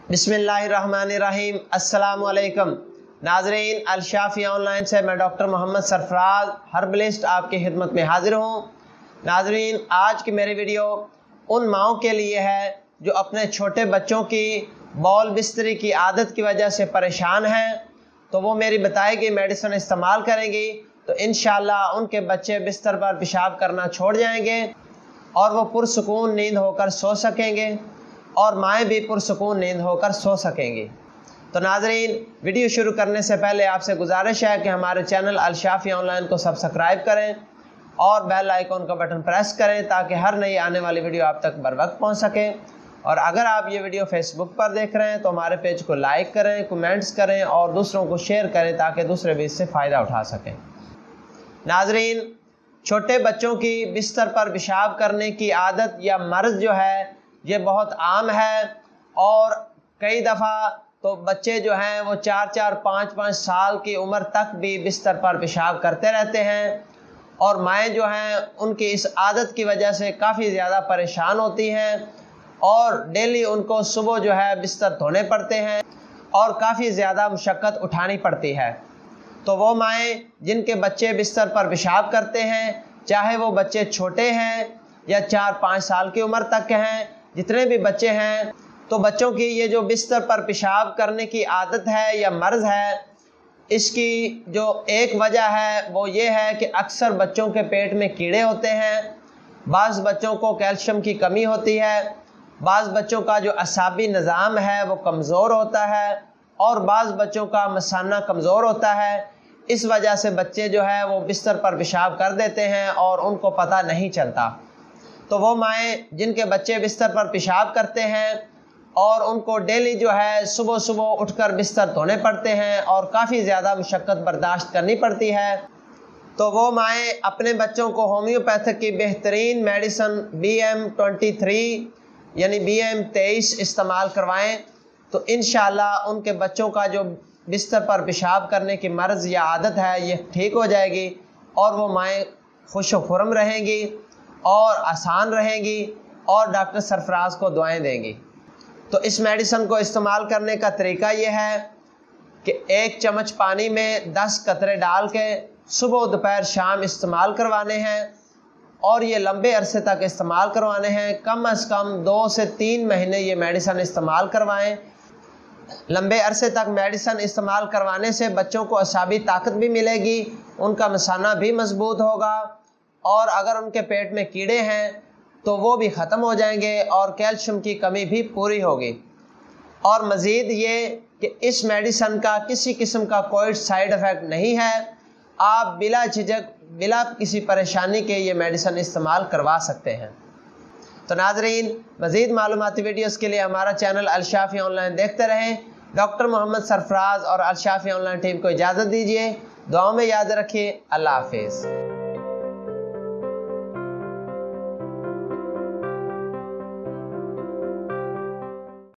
बिस्मिल्लाहिर्रहमानिर्रहीम। अस्सलाम वालेकुम नाजरीन, अल-शाफी ऑनलाइन से मैं डॉक्टर मोहम्मद सरफराज हर्बलिस्ट आपकी खिदमत में हाजिर हूँ। नाजरीन, आज की मेरी वीडियो उन माओं के लिए है जो अपने छोटे बच्चों की बॉल बिस्तरी की आदत की वजह से परेशान हैं। तो वो मेरी बताई गई मेडिसिन इस्तेमाल करेंगी तो इंशाअल्लाह उनके बच्चे बिस्तर पर पेशाब करना छोड़ जाएंगे और वो पुरसुकून नींद होकर सो सकेंगे और माएँ भी पुरसुकून नींद होकर सो सकेंगी। तो नाजरीन, वीडियो शुरू करने से पहले आपसे गुजारिश है कि हमारे चैनल अल-शाफी ऑनलाइन को सब्सक्राइब करें और बेल आइकॉन का बटन प्रेस करें ताकि हर नई आने वाली वीडियो आप तक बर वक्त पहुँच सके। और अगर आप ये वीडियो फेसबुक पर देख रहे हैं तो हमारे पेज को लाइक करें, कमेंट्स करें और दूसरों को शेयर करें ताकि दूसरे भी इससे फ़ायदा उठा सकें। नाजरीन, छोटे बच्चों की बिस्तर पर पेशाब करने की आदत या मर्ज़ जो है ये बहुत आम है और कई दफ़ा तो बच्चे जो हैं वो 4-4, 5-5 साल की उम्र तक भी बिस्तर पर पेशाब करते रहते हैं और माएँ जो हैं उनकी इस आदत की वजह से काफ़ी ज़्यादा परेशान होती हैं और डेली उनको सुबह जो है बिस्तर धोने पड़ते हैं और काफ़ी ज़्यादा मुशक्क़त उठानी पड़ती है। तो वो माएँ जिनके बच्चे बिस्तर पर पेशाब करते हैं, चाहे वो बच्चे छोटे हैं या 4-5 साल की उम्र तक के हैं, जितने भी बच्चे हैं, तो बच्चों की ये जो बिस्तर पर पेशाब करने की आदत है या मर्ज़ है, इसकी जो एक वजह है वो ये है कि अक्सर बच्चों के पेट में कीड़े होते हैं, बाज़ बच्चों को कैल्शियम की कमी होती है, बाज़ बच्चों का जो असाबी निज़ाम है वो कमज़ोर होता है और बाज़ बच्चों का मसाना कमज़ोर होता है। इस वजह से बच्चे जो है वो बिस्तर पर पेशाब कर देते हैं और उनको पता नहीं चलता। तो वो माएँ जिनके बच्चे बिस्तर पर पेशाब करते हैं और उनको डेली जो है सुबह सुबह उठकर बिस्तर धोने पड़ते हैं और काफ़ी ज़्यादा मुशक्क़त बर्दाश्त करनी पड़ती है, तो वो माएँ अपने बच्चों को होम्योपैथिक की बेहतरीन मेडिसिन BM23 यानी BM23 इस्तेमाल करवाएं तो इंशाअल्लाह उनके बच्चों का जो बिस्तर पर पेशाब करने की मर्ज़ या आदत है ये ठीक हो जाएगी और वो माएँ खुश व खुर्म रहेंगी और आसान रहेंगी और डॉक्टर सरफराज को दुआएं देंगी। तो इस मेडिसिन को इस्तेमाल करने का तरीका ये है कि 1 चम्मच पानी में 10 कतरे डाल के सुबह दोपहर शाम इस्तेमाल करवाने हैं और ये लंबे अरसे तक इस्तेमाल करवाने हैं। कम से कम 2 से 3 महीने ये मेडिसिन इस्तेमाल करवाएं। लंबे अरसे तक मेडिसिन इस्तेमाल करवाने से बच्चों को असाबी ताकत भी मिलेगी, उनका मसाना भी मजबूत होगा और अगर उनके पेट में कीड़े हैं तो वो भी ख़त्म हो जाएंगे और कैल्शियम की कमी भी पूरी होगी। और मज़ीद ये कि इस मेडिसिन का किसी किस्म का कोई साइड इफ़ेक्ट नहीं है, आप बिला झिझक बिला किसी परेशानी के ये मेडिसिन इस्तेमाल करवा सकते हैं। तो नाजरीन, मज़ीद मालूमाती वीडियोस के लिए हमारा चैनल अल-शाफी ऑनलाइन देखते रहें। डॉक्टर मोहम्मद सरफराज और अल-शाफी ऑनलाइन टीम को इजाज़त दीजिए। दुआओं में याद रखिए। अल्लाह हाफिज़।